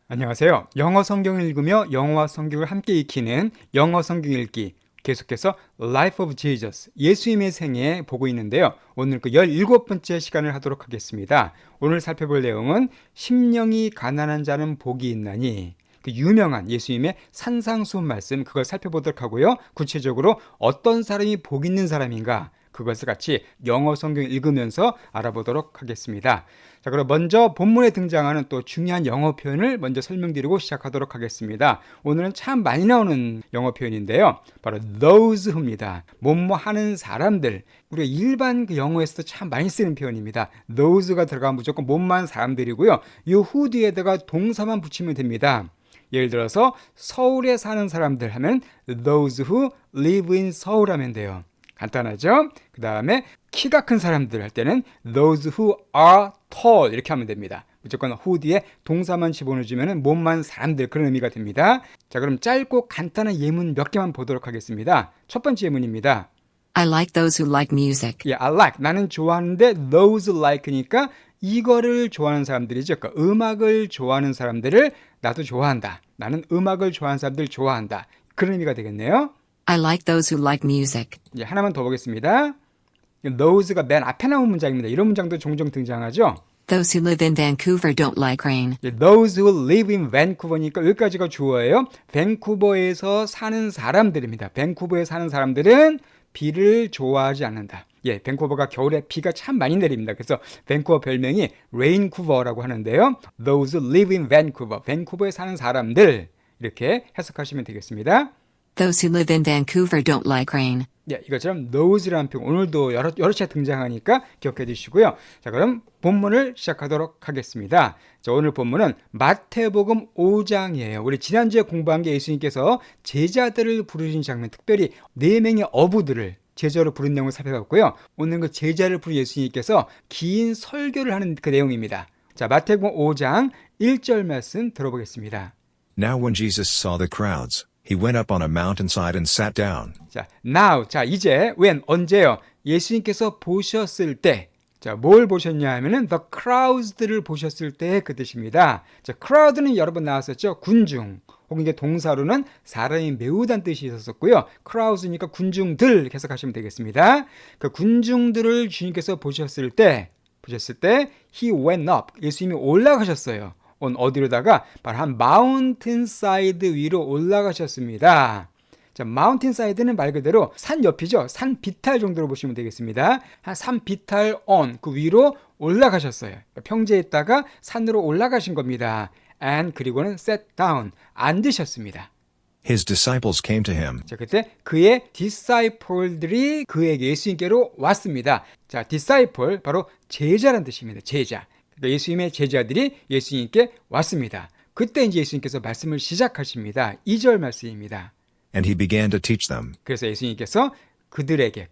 안녕하세요. 영어 성경을 읽으며 영어와 성경을 함께 익히는 영어 성경 읽기, 계속해서 Life of Jesus, 예수님의 생애 보고 있는데요. 오늘 그 17번째 시간을 하도록 하겠습니다. 오늘 살펴볼 내용은 심령이 가난한 자는 복이 있나니, 그 유명한 예수님의 산상수훈 말씀, 그걸 살펴보도록 하고요. 구체적으로 어떤 사람이 복 있는 사람인가, 그것을 같이 영어 성경 읽으면서 알아보도록 하겠습니다. 자, 그럼 먼저 본문에 등장하는 또 중요한 영어 표현을 먼저 설명드리고 시작하도록 하겠습니다. 오늘은 참 많이 나오는 영어 표현인데요. 바로 those who입니다. 뭐뭐 하는 사람들. 우리가 일반 그 영어에서도 참 많이 쓰는 표현입니다. those가 들어가면 무조건 뭐뭐한 사람들이고요. 이 who 뒤에다가 동사만 붙이면 됩니다. 예를 들어서 서울에 사는 사람들 하면 those who live in 서울 하면 돼요. 간단하죠? 그 다음에 키가 큰 사람들 할 때는 those who are tall 이렇게 하면 됩니다. 무조건 who 뒤에 동사만 집어넣어주면 몸만 사람들 그런 의미가 됩니다. 자, 그럼 짧고 간단한 예문 몇 개만 보도록 하겠습니다. 첫 번째 예문입니다. I like those who like music. 예, I like 나는 좋아하는데 those like니까 이거를 좋아하는 사람들이죠. 그러니까 음악을 좋아하는 사람들을 나도 좋아한다. 나는 음악을 좋아하는 사람들 좋아한다. 그런 의미가 되겠네요. I like those who like music. 이제 하나만 더 보겠습니다. those가 맨 앞에 나온 문장입니다. 이런 문장도 종종 등장하죠. Those who live in Vancouver don't like rain. Those who live in Vancouver니까 여기까지가 주어예요. 밴쿠버에서 사는 사람들입니다. 밴쿠버에 사는 사람들은 비를 좋아하지 않는다. 예, 밴쿠버가 겨울에 비가 참 많이 내립니다. 그래서 밴쿠버 별명이 레인쿠버라고 하는데요. Those who live in Vancouver, 밴쿠버에 사는 사람들 이렇게 해석하시면 되겠습니다. Those who live in Vancouver don't like rain. 예, 이것처럼 those라는 표현 오늘도 여러 차례 등장하니까 기억해 두시고요. 자, 그럼 본문을 시작하도록 하겠습니다. 자, 오늘 본문은 마태복음 5장이에요. 우리 지난주에 공부한 게 예수님께서 제자들을 부르신 장면, 특별히 4명의 어부들을 제자로 부른 내용을 살펴봤고요. 오늘 그 제자를 부른 예수님께서 긴 설교를 하는 그 내용입니다. 자, 마태복음 5장 1절 말씀 들어보겠습니다. Now when Jesus saw the crowds, he went up on a mountainside and sat down. 자, now. 자, 이제, when, 언제요? 예수님께서 보셨을 때. 자, 뭘 보셨냐 하면은 the crowds들을 보셨을 때 그 뜻입니다. 자, crowd는 여러 번 나왔었죠. 군중. 혹은 이게 동사로는 사람이 메우다는 뜻이 있었고요. crowds니까 군중들 해석하시면 되겠습니다. 그 군중들을 주님께서 보셨을 때 he went up. 예수님이 올라가셨어요. 어디로다가 바로 한 마운틴 사이드 위로 올라가셨습니다. 자, 마운틴 사이드는 말 그대로 산 옆이죠. 산 비탈 정도로 보시면 되겠습니다. 한 산 비탈 그 위로 올라가셨어요. 평지에 있다가 산으로 올라가신 겁니다. and 그리고는 sat down, 앉으셨습니다. His disciples came to him. 자, 그때 그의 disciple들이 그에게 예수님께로 왔습니다. 자, disciple 바로 제자란 뜻입니다. 제자. 그러니까 예수님의 제자들이 예수님께 왔습니다. 그때 이제 예수님께서 말씀을 시작하십니다. 2절 말씀입니다. And he began to teach them. 그래서 예수님께서 그들에게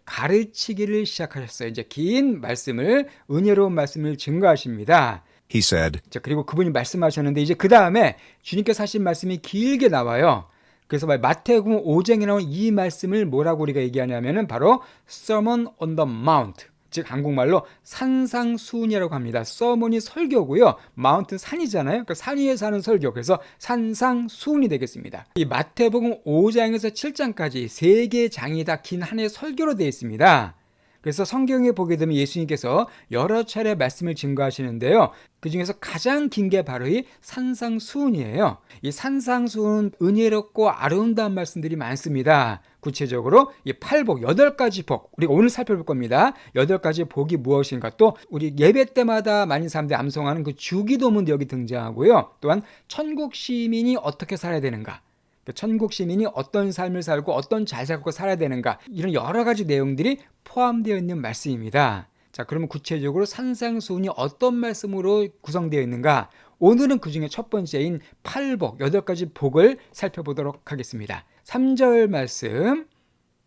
가르치기를 시작하셨어요. 이제 긴 말씀을, 은혜로운 말씀을 증거하십니다. He said, 자, 그리고 그분이 말씀하셨는데 이제 그 다음에 주님께서 하신 말씀이 길게 나와요. 그래서 마태복음 5장에 나온 이 말씀을 뭐라고 우리가 얘기하냐면은 바로 Sermon on the Mount. 즉 한국말로 산상수훈이라고 합니다. 서문이 설교고요. 마운트 산이잖아요. 그러니까 산 위에 사는 설교. 그래서 산상수훈이 되겠습니다. 이 마태복음 5장에서 7장까지 3개의 장이 다 긴 한 해 설교로 되어 있습니다. 그래서 성경에 보게 되면 예수님께서 여러 차례 말씀을 증거하시는데요. 그 중에서 가장 긴 게 바로 이 산상수훈이에요. 이 산상수훈은 은혜롭고 아름다운 말씀들이 많습니다. 구체적으로 이 8복, 8가지 복, 우리가 오늘 살펴볼 겁니다. 8가지 복이 무엇인가, 또 우리 예배 때마다 많은 사람들이 암송하는 그 주기도문도 여기 등장하고요. 또한 천국 시민이 어떻게 살아야 되는가, 천국 시민이 어떤 삶을 살고 어떤 잘 살고 살아야 되는가, 이런 여러 가지 내용들이 포함되어 있는 말씀입니다. 자, 그러면 구체적으로 산상수훈이 어떤 말씀으로 구성되어 있는가? 오늘은 그 중에 첫 번째인 8복, 8가지 복을 살펴보도록 하겠습니다. 3절 말씀.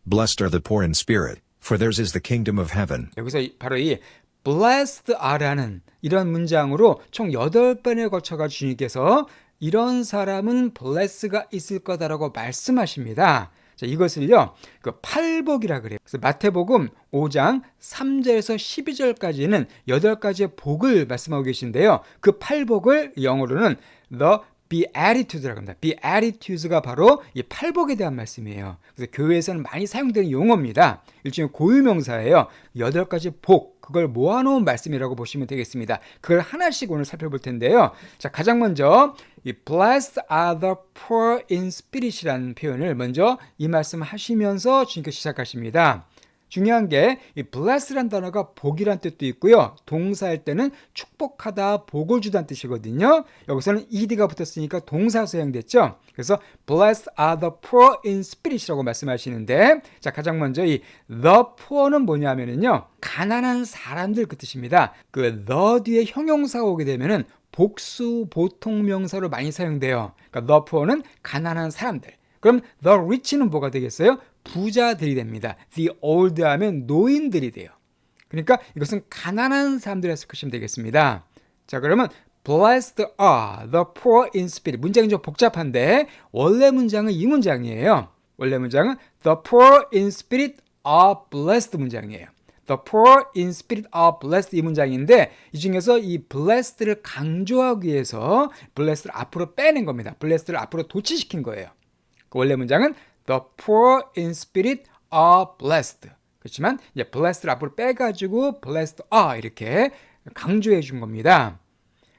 Blessed are the poor in spirit, for theirs is the kingdom of heaven. 여기서 바로 이 blessed are라는 이런 문장으로 총 8번에 걸쳐가 주님께서 이런 사람은 bless가 있을 거다라고 말씀하십니다. 자, 이것을요, 그 팔복이라 그래요. 그래서 마태복음 5장 3절에서 12절까지는 8가지의 복을 말씀하고 계신데요. 그 팔복을 영어로는 the Beatitudes라고 합니다. Beatitudes가 바로 이 팔복에 대한 말씀이에요. 그래서 교회에서는 많이 사용되는 용어입니다. 일종의 고유명사예요. 8가지 복, 그걸 모아놓은 말씀이라고 보시면 되겠습니다. 그걸 하나씩 오늘 살펴볼 텐데요. 자, 가장 먼저 이 Blessed are the poor in spirit이라는 표현을 먼저 이 말씀을 하시면서 주님께서 시작하십니다. 중요한 게 이 bless란 단어가 복이란 뜻도 있고요. 동사일 때는 축복하다, 복을 주다는 뜻이거든요. 여기서는 ed가 붙었으니까 동사 사용됐죠. 그래서 blessed are the poor in spirit이라고 말씀하시는데, 자, 가장 먼저 이 the poor는 뭐냐면요, 가난한 사람들 그 뜻입니다. 그 the 뒤에 형용사가 오게 되면은 복수 보통 명사로 많이 사용돼요. 그러니까 the poor는 가난한 사람들. 그럼 the rich는 뭐가 되겠어요? 부자들이 됩니다. The old 하면 노인들이 돼요. 그러니까 이것은 가난한 사람들을 해석하시면 되겠습니다. 자, 그러면 blessed are the poor in spirit. 문장이 좀 복잡한데 원래 문장은 이 문장이에요. 원래 문장은 the poor in spirit are blessed 문장이에요. The poor in spirit are blessed 이 문장인데, 이 중에서 이 blessed를 강조하기 위해서 blessed를 앞으로 빼낸 겁니다. blessed를 앞으로 도치시킨 거예요. 그 원래 문장은 The poor in spirit are blessed. 그렇지만 이제 blessed를 앞으로 빼가지고 blessed are 이렇게 강조해 준 겁니다.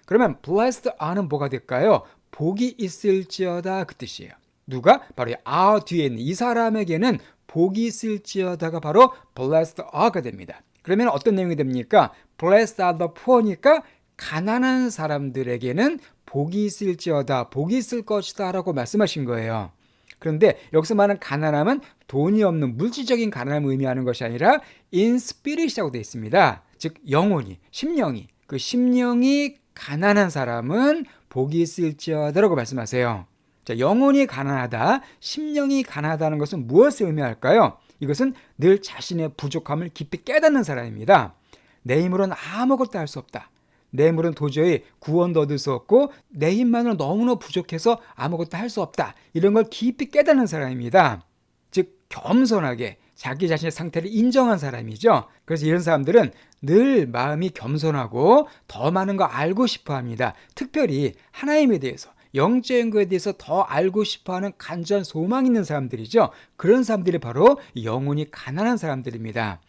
그러면 blessed are는 뭐가 될까요? 복이 있을지어다 그 뜻이에요. 누가? 바로 이 are 뒤에 있는 이 사람에게는 복이 있을지어다가 바로 blessed are가 됩니다. 그러면 어떤 내용이 됩니까? blessed are the poor니까 가난한 사람들에게는 복이 있을지어다, 복이 있을 것이다 라고 말씀하신 거예요. 그런데 여기서 말하는 가난함은 돈이 없는 물질적인 가난함을 의미하는 것이 아니라 in spirit이라고 되어 있습니다. 즉 영혼이, 심령이, 그 심령이 가난한 사람은 복이 있을지어다라고 말씀하세요. 자, 영혼이 가난하다, 심령이 가난하다는 것은 무엇을 의미할까요? 이것은 늘 자신의 부족함을 깊이 깨닫는 사람입니다. 내 힘으로는 아무것도 할 수 없다. 내 힘으로는 도저히 구원도 얻을 수 없고 내 힘만으로 너무나 부족해서 아무것도 할 수 없다. 이런 걸 깊이 깨닫는 사람입니다. 즉 겸손하게 자기 자신의 상태를 인정한 사람이죠. 그래서 이런 사람들은 늘 마음이 겸손하고 더 많은 거 알고 싶어 합니다. 특별히 하나님에 대해서, 영적인 것에 대해서 더 알고 싶어하는 간절한 소망이 있는 사람들이죠. 그런 사람들이 바로 영혼이 가난한 사람들입니다.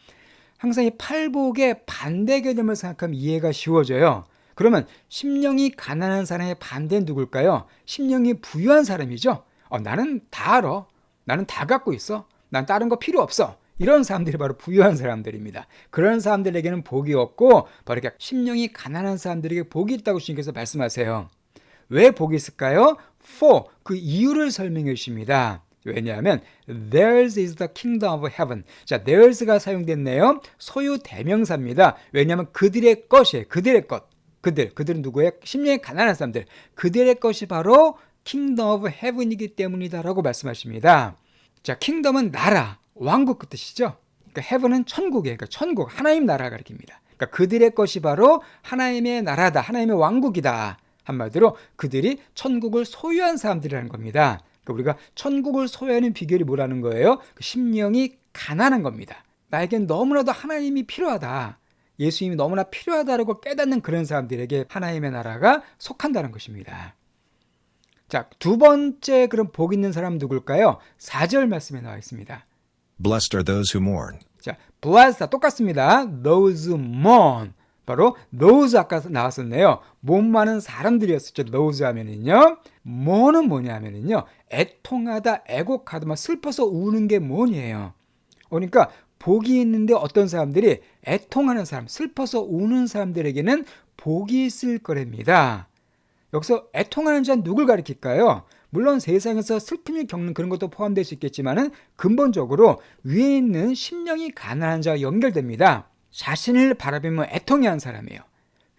항상 이 팔복의 반대 개념을 생각하면 이해가 쉬워져요. 그러면 심령이 가난한 사람의 반대는 누굴까요? 심령이 부유한 사람이죠. 나는 다 알아. 나는 다 갖고 있어. 난 다른 거 필요 없어. 이런 사람들이 바로 부유한 사람들입니다. 그런 사람들에게는 복이 없고 바로 이렇게 심령이 가난한 사람들에게 복이 있다고 주님께서 말씀하세요. 왜 복이 있을까요? For, 그 이유를 설명해 주십니다. 왜냐하면 theirs is the kingdom of heaven. 자, theirs가 사용됐네요. 소유 대명사입니다. 왜냐하면 그들의 것이에요. 그들의 것. 그들은 누구예요? 심령이 가난한 사람들. 그들의 것이 바로 kingdom of heaven이기 때문이다라고 말씀하십니다. 자, kingdom은 나라, 왕국 그 뜻이죠. 그러니까 heaven은 천국이에요. 그러니까 천국, 하나님 나라가 가리킵니다. 그러니까 그들의 것이 바로 하나님의 나라다, 하나님의 왕국이다. 한마디로 그들이 천국을 소유한 사람들이라는 겁니다. 그러니까 우리가 천국을 소유하는 비결이 뭐라는 거예요? 그 심령이 가난한 겁니다. 나에겐 너무나도 하나님이 필요하다. 예수님이 너무나 필요하다라고 깨닫는 그런 사람들에게 하나님의 나라가 속한다는 것입니다. 자, 두 번째 그런 복 있는 사람은 누굴까요? 4절 말씀에 나와 있습니다. Blessed are those who mourn. 자, blessed 똑같습니다. Those who mourn. 바로 those 아까 나왔었네요. 몸 많은 사람들이었었죠. those 하면은요. mourn은 뭐냐면은요. 애통하다, 애곡하다, 막 슬퍼서 우는 게 mourn이에요. 그러니까 복이 있는데 어떤 사람들이 애통하는 사람, 슬퍼서 우는 사람들에게는 복이 있을 거랍니다. 여기서 애통하는 자는 누굴 가리킬까요? 물론 세상에서 슬픔을 겪는 그런 것도 포함될 수 있겠지만은 근본적으로 위에 있는 심령이 가난한 자와 연결됩니다. 자신을 바라보며 애통해하는 사람이에요.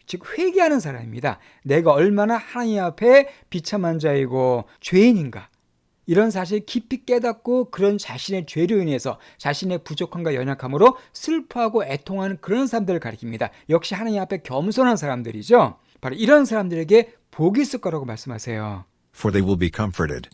즉 회개하는 사람입니다. 내가 얼마나 하나님 앞에 비참한 자이고 죄인인가, 이런 사실을 깊이 깨닫고 그런 자신의 죄로 인해서 자신의 부족함과 연약함으로 슬퍼하고 애통하는 그런 사람들을 가리킵니다. 역시 하나님 앞에 겸손한 사람들이죠. 바로 이런 사람들에게 복이 있을 거라고 말씀하세요. For they will be comforted.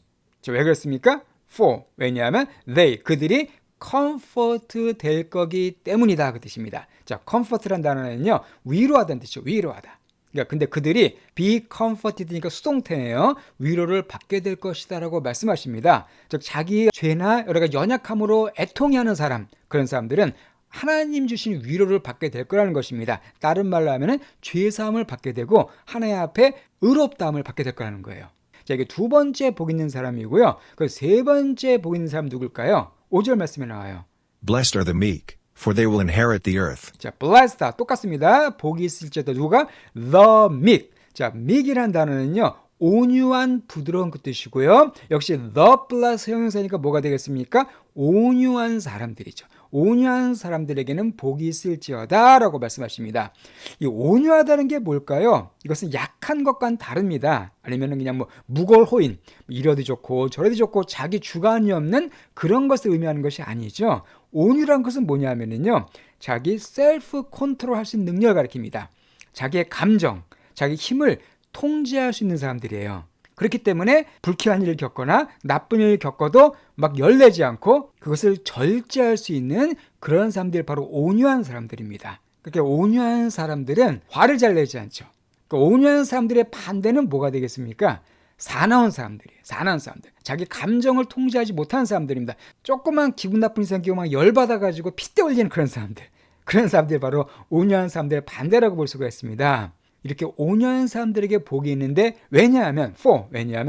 왜 그렇습니까? for. 왜냐하면 they, 그들이 comfort 될 거기 때문이다 그 뜻입니다. 자, comfort란 단어는요, 위로하다는 뜻이죠. 위로하다. 그러니까 근데 그들이 be comforted니까 수동태예요. 위로를 받게 될 것이다라고 말씀하십니다. 즉 자기의 죄나 여러 가지 연약함으로 애통해하는 사람, 그런 사람들은 하나님 주신 위로를 받게 될 거라는 것입니다. 다른 말로 하면은 죄 사함을 받게 되고 하나님 앞에 의롭다함을 받게 될 거라는 거예요. 자, 이게 두 번째 복 있는 사람이고요. 그 세 번째 복 있는 사람 누굴까요? 5절 말씀에 나와요. Blessed are the meek, for they will inherit the earth. 자, blessed 똑같습니다. 복이 있을지어다 누가? The meek. 자, meek이라는 단어는요, 온유한, 부드러운 그 뜻이고요. 역시 the plus 형용사니까 뭐가 되겠습니까? 온유한 사람들이죠. 온유한 사람들에게는 복이 있을지어다 라고 말씀하십니다. 이 온유하다는 게 뭘까요? 이것은 약한 것과는 다릅니다. 아니면 그냥 뭐 무골호인, 이래도 좋고 저래도 좋고 자기 주관이 없는 그런 것을 의미하는 것이 아니죠. 온유란 것은 뭐냐면요, 자기 셀프 컨트롤 할 수 있는 능력을 가리킵니다. 자기의 감정, 자기 힘을 통제할 수 있는 사람들이에요. 그렇기 때문에 불쾌한 일을 겪거나 나쁜 일을 겪어도 막 열내지 않고 그것을 절제할 수 있는 그런 사람들이 바로 온유한 사람들입니다. 그렇게 온유한 사람들은 화를 잘 내지 않죠. 그러니까 온유한 사람들의 반대는 뭐가 되겠습니까? 사나운 사람들이에요. 사나운 사람들. 자기 감정을 통제하지 못하는 사람들입니다. 조그만 기분 나쁜 일 생기고 막 열받아가지고 핏대 올리는 그런 사람들. 그런 사람들이 바로 온유한 사람들의 반대라고 볼 수가 있습니다. 이렇게 온유한 사람들에게 복이 있는데 왜냐하면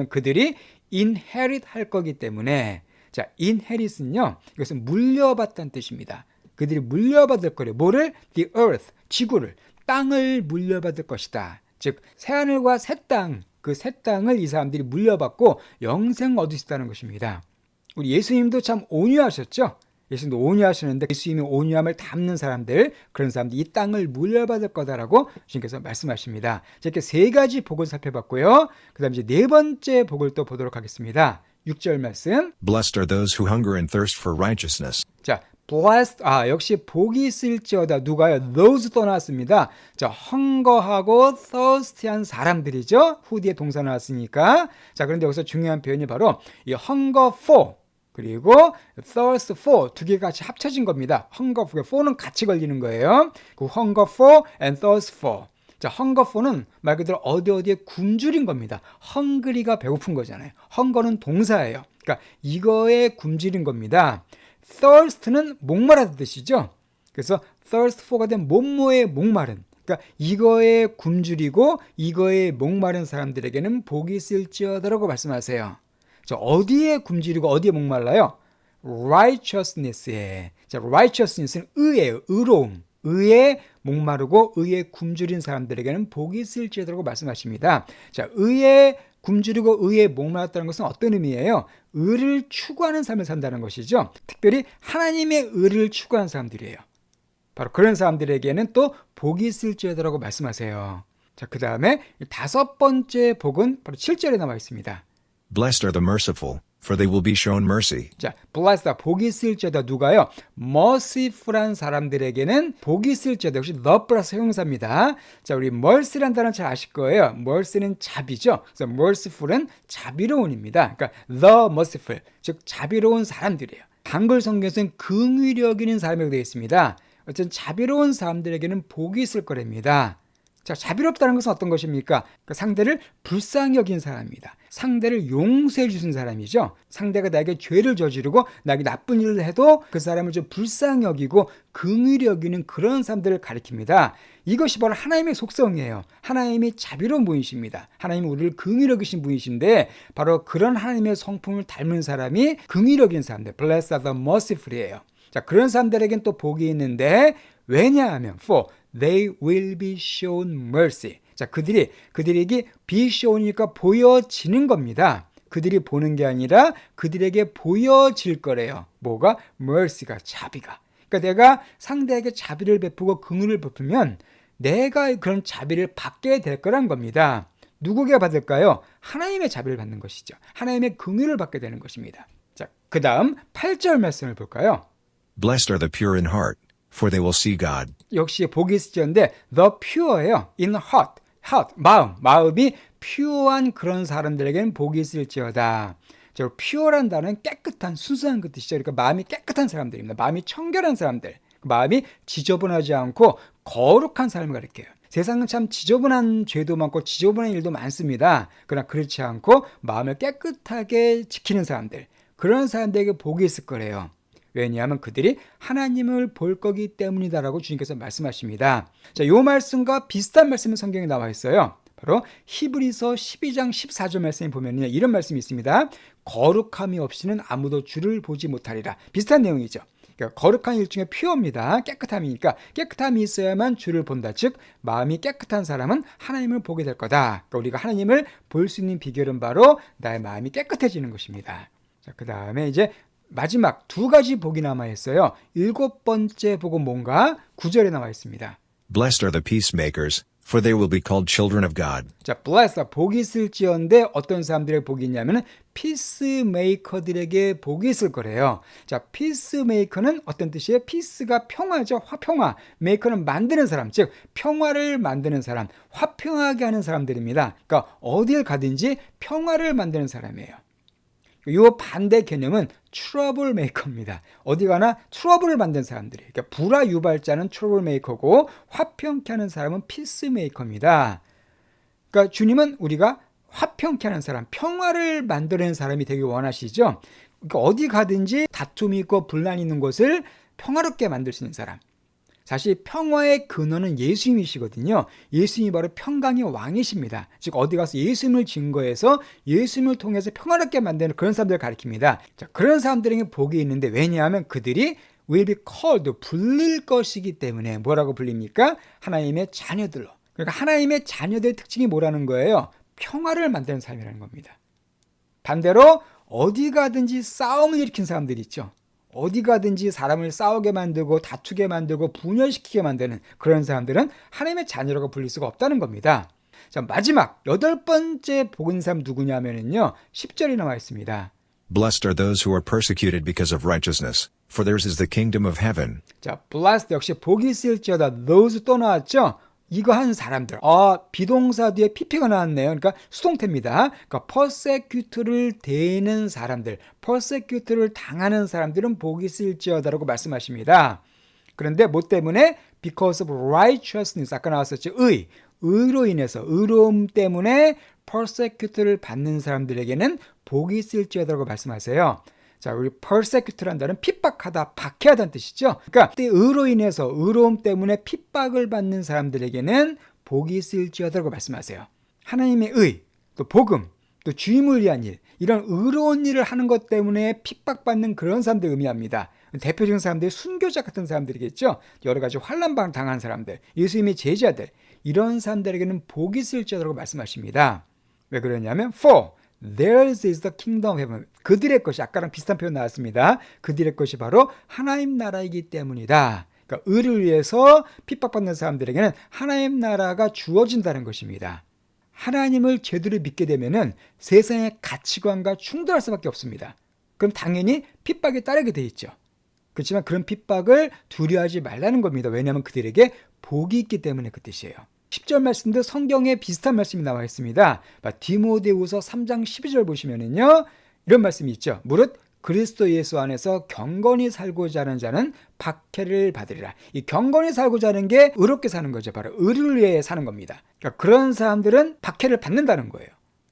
그들이 inherit 할 거기 때문에. 자, inherit은요, 이것은 물려받다는 뜻입니다. 그들이 물려받을 거래요. 뭐를? The earth, 지구를, 땅을 물려받을 것이다. 즉 새하늘과 새 땅, 그 새 땅을 이 사람들이 물려받고 영생 얻을 수 있다는 것입니다. 우리 예수님도 참 온유하셨죠? 예수님도 온유하시는데 예수님이 온유함을 담는 사람들, 그런 사람들이 이 땅을 물려받을 거다라고 주님께서 말씀하십니다. 자, 이렇게 세 가지 복을 살펴봤고요. 그 다음 이제 네 번째 복을 또 보도록 하겠습니다. 6절 말씀. Blessed are those who hunger and thirst for righteousness. 자, blessed, 역시 복이 있을지어다. 누가요? those 또 나왔습니다. 자, 헝거하고 thirsty한 사람들이죠. 후 뒤에 동사 나왔으니까. 자, 그런데 여기서 중요한 표현이 바로 이 hunger for, 그리고 thirst for 두 개가 같이 합쳐진 겁니다. hunger for는 같이 걸리는 거예요. 그 hunger for and thirst for. 자, hunger for는 말 그대로 어디에 굶주린 겁니다. hungry가 배고픈 거잖아요. hunger는 동사예요. 그러니까 이거에 굶주린 겁니다. thirst는 목마르다는 뜻이죠. 그래서 thirst for가 된 뭐뭐에 목마른, 그러니까 이거에 굶주리고 이거에 목마른 사람들에게는 복이 있을지어다라고 말씀하세요. 자, 어디에 굶주리고 어디에 목말라요? righteousness에. 자, righteousness는 의예요. 의로움. 의에 목마르고 의에 굶주린 사람들에게는 복이 있을지어다라고 말씀하십니다. 자, 의에 굶주리고 의에 목말랐다는 것은 어떤 의미예요? 의를 추구하는 삶을 산다는 것이죠. 특별히 하나님의 의를 추구하는 사람들이에요. 바로 그런 사람들에게는 또 복이 있을지어다라고 말씀하세요. 자, 그 다음에 다섯 번째 복은 바로 7절에 나와 있습니다. Blessed are the merciful, for they will be shown mercy. 자, blessed, 복이 있을지어다. 누가요? merciful한 사람들에게는 복이 있을지어다. 역시 the 플러스 형용사입니다. 자, 우리 mercy란 단어 잘 아실 거예요. mercy는 자비죠. 그래서 merciful은 자비로운입니다. 그러니까 the merciful, 즉 자비로운 사람들이에요. 한글 성경에서는 긍휼히 여기는 사람이라고 되어 있습니다. 어쨌든 자비로운 사람들에게는 복이 있을 거랍니다. 자, 자비롭다는 것은 어떤 것입니까? 그러니까 상대를 불쌍히 여긴 사람입니다. 상대를 용서해 주신 사람이죠. 상대가 나에게 죄를 저지르고 나에게 나쁜 일을 해도 그 사람을 좀 불쌍히 여기고 긍휼히 여기는 그런 사람들을 가리킵니다. 이것이 바로 하나님의 속성이에요. 하나님이 자비로운 분이십니다. 하나님이 우리를 긍휼히 여기신 분이신데 바로 그런 하나님의 성품을 닮은 사람이 긍휼히 여기는 사람들, Blessed are the merciful이에요. 자, 그런 사람들에겐 또 복이 있는데 왜냐하면 for they will be shown mercy. 자, 그들에게 be shown이니까 보여지는 겁니다. 그들이 보는 게 아니라 그들에게 보여질 거래요. 뭐가? mercy가, 자비가. 그러니까 내가 상대에게 자비를 베푸고 긍휼을 베푸면 내가 그런 자비를 받게 될 거란 겁니다. 누구가 받을까요? 하나님의 자비를 받는 것이죠. 하나님의 긍휼을 받게 되는 것입니다. 자, 그 다음 8절 말씀을 볼까요? Blessed are the pure in heart, for they will see God. 역시 복이 있을지언데 the pure예요. in heart, 마음이 pure한 그런 사람들에게는 복이 있을지어다. 자, pure란 단어는 깨끗한, 순수한 그 뜻이죠. 그러니까 마음이 깨끗한 사람들입니다. 마음이 청결한 사람들, 마음이 지저분하지 않고 거룩한 삶을 가리켜요. 세상은 참 지저분한 죄도 많고 지저분한 일도 많습니다. 그러나 그렇지 않고 마음을 깨끗하게 지키는 사람들, 그런 사람들에게 복이 있을 거래요. 왜냐하면 그들이 하나님을 볼 거기 때문이다라고 주님께서 말씀하십니다. 자, 이 말씀과 비슷한 말씀이 성경에 나와 있어요. 바로 히브리서 12장 14절 말씀에 보면 이런 말씀이 있습니다. 거룩함이 없이는 아무도 주를 보지 못하리라. 비슷한 내용이죠. 그러니까 거룩한 일 중에 퓨어입니다. 깨끗함이니까 깨끗함이 있어야만 주를 본다. 즉 마음이 깨끗한 사람은 하나님을 보게 될 거다. 그러니까 우리가 하나님을 볼 수 있는 비결은 바로 나의 마음이 깨끗해지는 것입니다. 자, 그 다음에 이제 마지막 두 가지 복이 남아 있어요. 7번째 복은 뭔가? 9절에 나와 있습니다. Blessed are the peacemakers, for they will be called children of God. 자, blessed, 복이 있을지언데 어떤 사람들의 복이 있냐면 피스메이커들에게 복이 있을 거래요. 자, 피스메이커는 어떤 뜻이에요? 피스가 평화죠. 화평화. 메이커는 만드는 사람, 즉 평화를 만드는 사람, 화평하게 하는 사람들입니다. 그러니까 어딜 가든지 평화를 만드는 사람이에요. 이 반대 개념은 트러블 메이커입니다. 어디 가나 트러블을 만든 사람들이. 그러니까 불화 유발자는 트러블 메이커고 화평케 하는 사람은 피스 메이커입니다. 그러니까 주님은 우리가 화평케 하는 사람, 평화를 만들어내는 사람이 되길 원하시죠. 그러니까 어디 가든지 다툼이 있고 분란이 있는 곳을 평화롭게 만들 수 있는 사람. 사실 평화의 근원은 예수님이시거든요. 예수님이 바로 평강의 왕이십니다. 즉 어디 가서 예수님을 증거해서 예수님을 통해서 평화롭게 만드는 그런 사람들을 가리킵니다. 자, 그런 사람들에게 복이 있는데 왜냐하면 그들이 will be called, 불릴 것이기 때문에 뭐라고 불립니까? 하나님의 자녀들로. 그러니까 하나님의 자녀들의 특징이 뭐라는 거예요? 평화를 만드는 삶이라는 겁니다. 반대로 어디 가든지 싸움을 일으킨 사람들이 있죠. 어디 가든지 사람을 싸우게 만들고 다투게 만들고 분열시키게 만드는 그런 사람들은 하나님의 자녀라고 불릴 수가 없다는 겁니다. 자, 마지막 8번째 복인 사람 누구냐면요. 10절이 나와 있습니다. Blessed are those who are persecuted because of righteousness, for theirs is the kingdom of heaven. 자, blessed 역시 복이 있을지어다. those 또 나왔죠. 이거 한 사람들. 비동사 뒤에 pp가 나왔네요. 그러니까 수동태입니다. 그러니까 persecute를 대는 사람들, persecute를 당하는 사람들은 복이 있을지어다라고 말씀하십니다. 그런데 뭐 때문에? because of righteousness. 아까 나왔었죠. 의로 인해서, 의로움 때문에 persecute를 받는 사람들에게는 복이 있을지어다라고 말씀하세요. 자, 우리 persecute란 단어는 핍박하다, 박해하다는 뜻이죠. 그러니까 의로 인해서 의로움 때문에 핍박을 받는 사람들에게는 복이 있을지어다라고 말씀하세요. 하나님의 의, 또 복음, 또 주임을 위한 일, 이런 의로운 일을 하는 것 때문에 핍박받는 그런 사람들 의미합니다. 대표적인 사람들이 순교자 같은 사람들이겠죠. 여러 가지 환난방 당한 사람들, 예수님의 제자들, 이런 사람들에게는 복이 있을지어다라고 말씀하십니다. 왜 그러냐면 for theirs is the kingdom of heaven. 그들의 것이, 아까랑 비슷한 표현 나왔습니다. 그들의 것이 바로 하나님 나라이기 때문이다. 그러니까 의를 위해서 핍박받는 사람들에게는 하나님 나라가 주어진다는 것입니다. 하나님을 제대로 믿게 되면은 세상의 가치관과 충돌할 수밖에 없습니다. 그럼 당연히 핍박에 따르게 돼 있죠. 그렇지만 그런 핍박을 두려워하지 말라는 겁니다. 왜냐하면 그들에게 복이 있기 때문에 그 뜻이에요. 10절 말씀도 성경에 비슷한 말씀이 나와 있습니다. 디모데후서 3장 12절 보시면은요, 이런 말씀이 있죠. 무릇 그리스도 예수 안에서 경건히 살고자 하는 자는 박해를 받으리라. 이 경건히 살고자 하는 게 의롭게 사는 거죠. 바로 의를 위해 사는 겁니다. 그러니까 그런 사람들은 박해를 받는다는 거예요.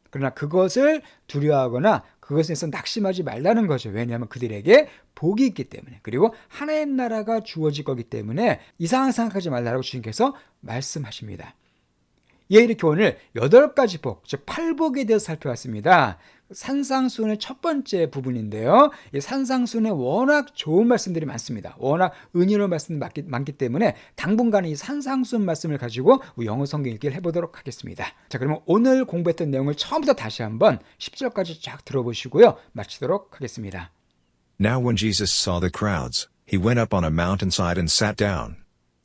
그러나 그것을 두려워하거나 그것에서 낙심하지 말라는 거죠. 왜냐하면 그들에게 복이 있기 때문에, 그리고 하나님 나라가 주어질 거기 때문에 이상하게 생각하지 말라고 주님께서 말씀하십니다. 이렇게 오늘 8가지 복, 즉 8복에 대해서 살펴봤습니다. 산상수훈의 첫 번째 부분인데요. 이 산상수훈에 워낙 좋은 말씀들이 많습니다. 워낙 은혜로운 말씀이 많기 때문에 당분간은 이 산상수훈 말씀을 가지고 영어 성경 읽기를 해보도록 하겠습니다. 자, 그러면 오늘 공부했던 내용을 처음부터 다시 한번 10절까지 쫙 들어보시고요. 마치도록 하겠습니다. Now when Jesus saw the crowds, he went up on a mountainside and sat down.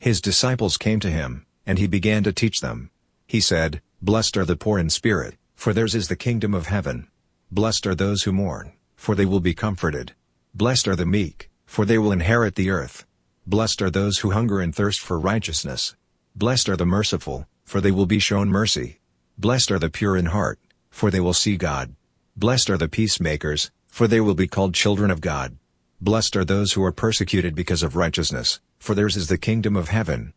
His disciples came to him, and he began to teach them. He said, Blessed are the poor in spirit, for theirs is the kingdom of heaven. Blessed are those who mourn, for they will be comforted. Blessed are the meek, for they will inherit the earth. Blessed are those who hunger and thirst for righteousness. Blessed are the merciful, for they will be shown mercy. Blessed are the pure in heart, for they will see God. Blessed are the peacemakers, for they will be called children of God. Blessed are those who are persecuted because of righteousness, for theirs is the kingdom of heaven.